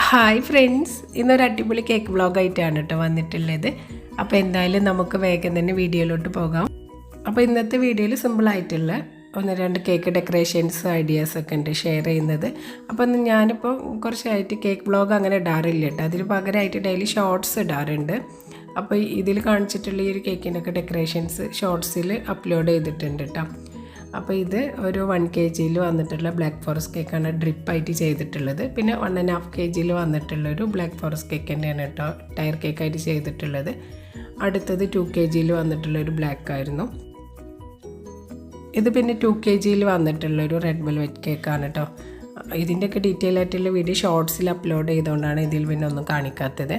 Hi friends, ഇന്നൊരു അടിപൊളി cake വ്ളോഗായിട്ടാണ് കേട്ടോ വന്നിട്ടുള്ളത്. അപ്പോൾ എന്തായാലും നമുക്ക് വേഗം തന്നെ വീഡിയോയിലോട്ട് പോകാം. അപ്പോൾ ഇന്നത്തെ വീഡിയോയിൽ സിമ്പിളായിട്ടുള്ള ഒന്ന് രണ്ട് കേക്ക് ഡെക്കറേഷൻസ് ഐഡിയാസൊക്കെ ഉണ്ട് ഷെയർ ചെയ്യുന്നത്. അപ്പോൾ ഞാനിപ്പോൾ കുറച്ചായിട്ട് കേക്ക് വ്ളോഗ് അങ്ങനെ ഇടാറില്ല കേട്ടോ. അതിന് പകരമായിട്ട് ഡെയിലി ഷോർട്സ് ഇടാറുണ്ട്. അപ്പോൾ ഇതിൽ കാണിച്ചിട്ടുള്ള ഈ ഒരു കേക്കിനൊക്കെ ഡെക്കറേഷൻസ് ഷോർട്സിൽ അപ്ലോഡ് ചെയ്തിട്ടുണ്ട് കേട്ടോ. അപ്പോൾ ഇത് ഒരു 1 kg വന്നിട്ടുള്ള ബ്ലാക്ക് ഫോറസ്റ്റ് കേക്കാണ് ഡ്രിപ്പായിട്ട് ചെയ്തിട്ടുള്ളത്. പിന്നെ 1.5 kg വന്നിട്ടുള്ളൊരു ബ്ലാക്ക് ഫോറസ്റ്റ് കേക്ക് തന്നെയാണ് കേട്ടോ ടയർ കേക്കായിട്ട് ചെയ്തിട്ടുള്ളത്. അടുത്തത് 2 kg വന്നിട്ടുള്ളൊരു ബ്ലാക്ക് ആയിരുന്നു. ഇത് പിന്നെ 2 kg വന്നിട്ടുള്ളൊരു റെഡ് വെൽവെറ്റ് കേക്കാണ് കേട്ടോ. ഇതിൻ്റെയൊക്കെ ഡീറ്റെയിൽ ആയിട്ടുള്ള വീഡിയോ ഷോർട്സിൽ അപ്ലോഡ് ചെയ്തുകൊണ്ടാണ് ഇതിൽ പിന്നെ ഒന്നും കാണിക്കാത്തത്.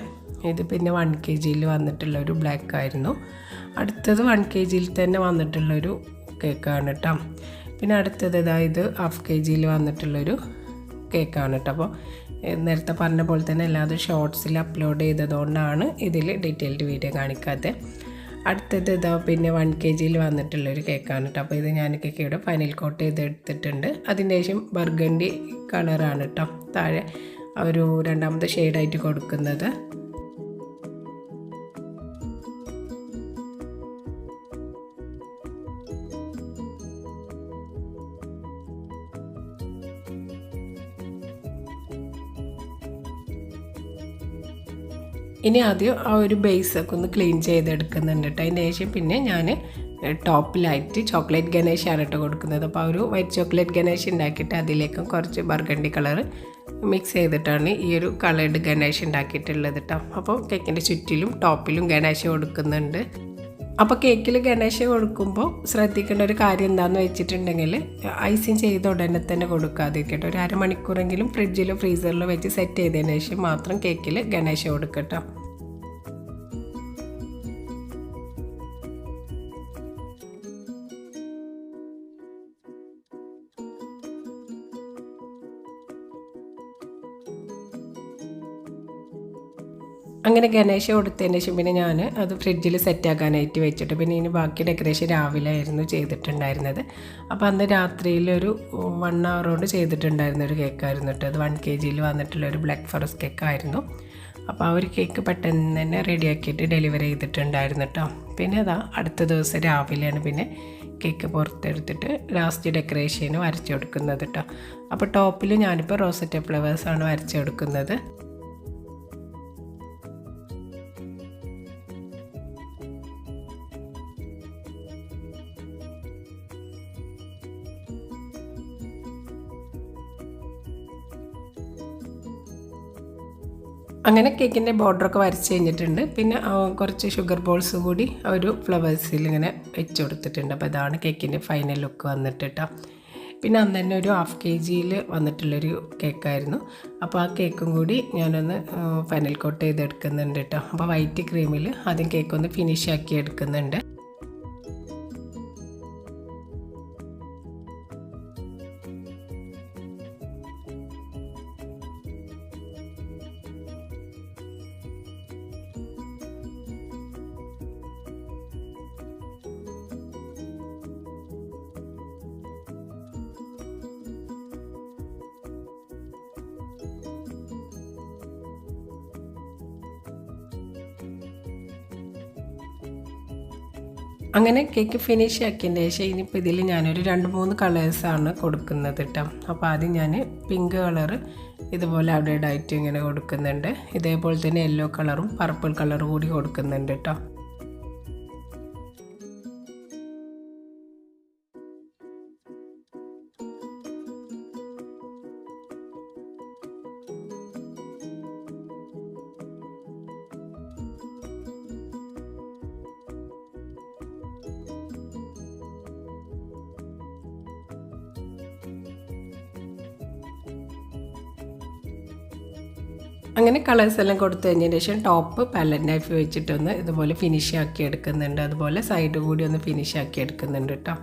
ഇത് പിന്നെ 1 kg വന്നിട്ടുള്ളൊരു ബ്ലാക്ക് ആയിരുന്നു. അടുത്തത് 1 kg തന്നെ വന്നിട്ടുള്ളൊരു കേക്കാണ് കേട്ടോ. പിന്നെ അടുത്തത് ഇത് 1/2 kg വന്നിട്ടുള്ളൊരു കേക്കാണ് കേട്ടോ. അപ്പോൾ നേരത്തെ പറഞ്ഞ പോലെ തന്നെ എല്ലാതും ഷോർട്സിൽ അപ്ലോഡ് ചെയ്തതുകൊണ്ടാണ് ഇതിൽ ഡീറ്റെയിൽഡ് വീഡിയോ കാണിക്കാത്തത്. അടുത്തത് പിന്നെ 1 kg വന്നിട്ടുള്ളൊരു കേക്കാണ് കേട്ടോ. അപ്പോൾ ഇത് ഞാൻ കേക്കിവിടെ ഫൈനൽ കോട്ട് ചെയ്തെടുത്തിട്ടുണ്ട്. അതിന് ശേഷം ബർഗണ്ടി കളറാണ് കേട്ടോ താഴെ ഒരു രണ്ടാമത്തെ ഷെയ്ഡായിട്ട് കൊടുക്കുന്നത്. ഇനി ആദ്യം ആ ഒരു ബേസൊക്കെ ഒന്ന് ക്ലീൻ ചെയ്തെടുക്കുന്നുണ്ട് കേട്ടോ. അതിന് ശേഷം പിന്നെ ഞാൻ ടോപ്പിലായിട്ട് ചോക്ലേറ്റ് ഗണേശാണ് കേട്ടോ കൊടുക്കുന്നത്. അപ്പോൾ ആ ഒരു വൈറ്റ് ചോക്ലേറ്റ് ഗണേശ് ഉണ്ടാക്കിയിട്ട് അതിലേക്കും കുറച്ച് ബർഗണ്ടി കളർ മിക്സ് ചെയ്തിട്ടാണ് ഈ ഒരു കളേർഡ് ഗണേശ് ഉണ്ടാക്കിയിട്ടുള്ളത് കേട്ടോ. അപ്പോൾ കേക്കിൻ്റെ ചുറ്റിലും ടോപ്പിലും ഗണേശ് കൊടുക്കുന്നുണ്ട്. അപ്പോൾ കേക്കിൽ ഗണേശ കൊടുക്കുമ്പോൾ ശ്രദ്ധിക്കേണ്ട ഒരു കാര്യം എന്താണെന്ന് വെച്ചിട്ടുണ്ടെങ്കിൽ ഐസിങ് ചെയ്ത ഉടനെ തന്നെ കൊടുക്കാതിരിക്കട്ടെ. ഒരു അരമണിക്കൂറെങ്കിലും ഫ്രിഡ്ജിലോ ഫ്രീസറിലോ വെച്ച് സെറ്റ് ചെയ്തതിന് ശേഷം മാത്രം കേക്കിൽ ഗണേശ കൊടുക്കട്ടോ. അങ്ങനെ ഗണേശ കൊടുത്തതിന് ശേഷം പിന്നെ ഞാൻ അത് ഫ്രിഡ്ജിൽ സെറ്റാക്കാനായിട്ട് വെച്ചിട്ട് പിന്നെ ഇനി ബാക്കി ഡെക്കറേഷൻ രാവിലെ ആയിരുന്നു ചെയ്തിട്ടുണ്ടായിരുന്നത്. അപ്പോൾ അന്ന് രാത്രിയിൽ ഒരു 1 hour കൊണ്ട് ചെയ്തിട്ടുണ്ടായിരുന്ന ഒരു കേക്കായിരുന്നു കേട്ടോ. അത് 1 kg വന്നിട്ടുള്ളൊരു ബ്ലാക്ക് ഫോറസ്റ്റ് കേക്കായിരുന്നു. അപ്പോൾ ആ ഒരു കേക്ക് പെട്ടെന്ന് തന്നെ റെഡിയാക്കിയിട്ട് ഡെലിവറി ചെയ്തിട്ടുണ്ടായിരുന്നു കേട്ടോ. പിന്നെ അടുത്ത ദിവസം രാവിലെയാണ് പിന്നെ കേക്ക് പുറത്തെടുത്തിട്ട് ലാസ്റ്റ് ഡെക്കറേഷന് വരച്ചു കൊടുക്കുന്നത് കേട്ടോ. അപ്പോൾ ടോപ്പിൽ ഞാനിപ്പോൾ റോസറ്റ ഫ്ലവേഴ്സാണ് വരച്ചു കൊടുക്കുന്നത്. അങ്ങനെ കേക്കിൻ്റെ ബോർഡറൊക്കെ വരച്ച് കഴിഞ്ഞിട്ടുണ്ട്. പിന്നെ കുറച്ച് ഷുഗർ ബോൾസ് കൂടി ഒരു ഫ്ലവേഴ്സിൽ ഇങ്ങനെ വെച്ച് കൊടുത്തിട്ടുണ്ട്. അപ്പോൾ ഇതാണ് കേക്കിൻ്റെ ഫൈനൽ ലുക്ക് വന്നിട്ട് കേട്ടോ. പിന്നെ അന്ന് തന്നെ ഒരു 1/2 kg വന്നിട്ടുള്ളൊരു കേക്കായിരുന്നു. അപ്പോൾ ആ കേക്കും കൂടി ഞാനൊന്ന് ഫൈനൽ കോട്ട് ചെയ്തെടുക്കുന്നുണ്ട് കേട്ടോ. അപ്പോൾ വൈറ്റ് ക്രീമിൽ ആദ്യം കേക്കൊന്ന് ഫിനിഷ് ആക്കി എടുക്കുന്നുണ്ട്. അങ്ങനെ കേക്ക് ഫിനിഷ് ആക്കിയതിന് ശേഷം ഇനിയിപ്പോൾ ഇതിൽ ഞാനൊരു 2-3 കളേഴ്സാണ് കൊടുക്കുന്നത് കേട്ടോ. അപ്പോൾ ആദ്യം ഞാൻ പിങ്ക് കളറ് ഇതുപോലെ അവിടെ ആയിട്ട് ഇങ്ങനെ കൊടുക്കുന്നുണ്ട്. ഇതേപോലെ തന്നെ യെല്ലോ കളറും പർപ്പിൾ കളറും കൂടി കൊടുക്കുന്നുണ്ട് കേട്ടോ. അങ്ങനെ കളേഴ്സ് എല്ലാം കൊടുത്തു കഴിഞ്ഞതിന് ശേഷം ടോപ്പ് പാലറ്റ് നൈഫ് വെച്ചിട്ടൊന്ന് ഇതുപോലെ ഫിനിഷ് ആക്കി എടുക്കുന്നുണ്ട്. അതുപോലെ സൈഡ് കൂടി ഒന്ന് ഫിനിഷ് ആക്കി എടുക്കുന്നുണ്ട് കേട്ടോ.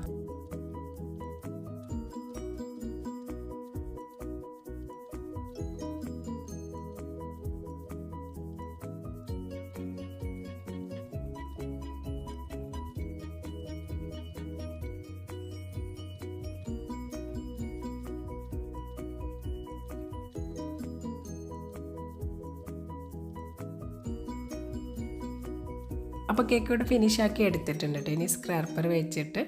അപ്പോൾ കേക്ക് ഇവിടെ ഫിനിഷാക്കി എടുത്തിട്ടുണ്ട് കേട്ടോ. ഇനി സ്ക്രാപ്പർ വെച്ചിട്ട്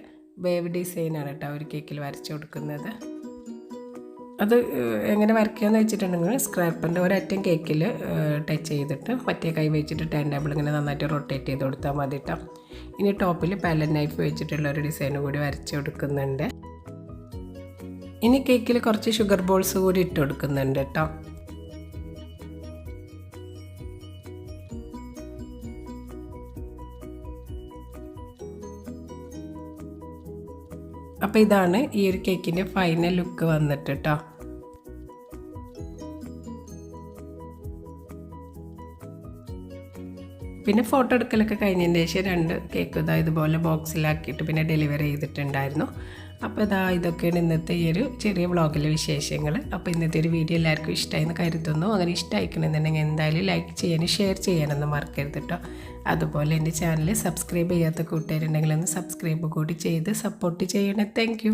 വേവ് ഡിസൈനാണ് കേട്ടോ ഒരു കേക്കിൽ വരച്ച് കൊടുക്കുന്നത്. അത് എങ്ങനെ വരയ്ക്കുകയെന്ന് വെച്ചിട്ടുണ്ടെങ്കിൽ സ്ക്രാപ്പറിൻ്റെ ഒരറ്റം കേക്കിൽ ടച്ച് ചെയ്തിട്ട് മറ്റേ കൈ വെച്ചിട്ട് ടേൺ ടേബിൾ ഇങ്ങനെ നന്നായിട്ട് റൊട്ടേറ്റ് ചെയ്ത് കൊടുത്താൽ മതി കേട്ടോ. ഇനി ടോപ്പിൽ പാലറ്റ് നൈഫ് വെച്ചിട്ടുള്ള ഒരു ഡിസൈൻ കൂടി വരച്ച് കൊടുക്കുന്നുണ്ട്. ഇനി കേക്കിൽ കുറച്ച് ഷുഗർ ബോൾസ് കൂടി ഇട്ട് കൊടുക്കുന്നുണ്ട് കേട്ടോ. അപ്പോൾ ഇതാണ് ഈ ഒരു കേക്കിൻ്റെ ഫൈനൽ ലുക്ക് വന്നിട്ട് കേട്ടോ. പിന്നെ ഫോട്ടോ എടുക്കലൊക്കെ കഴിഞ്ഞതിന് ശേഷം 2 കേക്ക് ഇതുപോലെ ബോക്സിലാക്കിയിട്ട് പിന്നെ ഡെലിവറി ചെയ്തിട്ടുണ്ടായിരുന്നു. അപ്പോൾ ഇതൊക്കെയാണ് ഇന്നത്തെ ഈ ഒരു ചെറിയ വ്ളോഗിലെ വിശേഷങ്ങൾ. അപ്പോൾ ഇന്നത്തെ ഒരു വീഡിയോ എല്ലാവർക്കും ഇഷ്ടമായെന്ന് കരുതുന്നു. അങ്ങനെ ഇഷ്ടമായിക്കണമെന്നുണ്ടെങ്കിൽ എന്തായാലും ലൈക്ക് ചെയ്യാനും ഷെയർ ചെയ്യാനൊന്നും മറക്കരുത് കേട്ടോ. അതുപോലെ എൻ്റെ ചാനൽ സബ്സ്ക്രൈബ് ചെയ്യാത്ത കൂട്ടുകാരുണ്ടെങ്കിൽ ഒന്ന് സബ്സ്ക്രൈബ് കൂടി ചെയ്ത് സപ്പോർട്ട് ചെയ്യണേ. Thank you.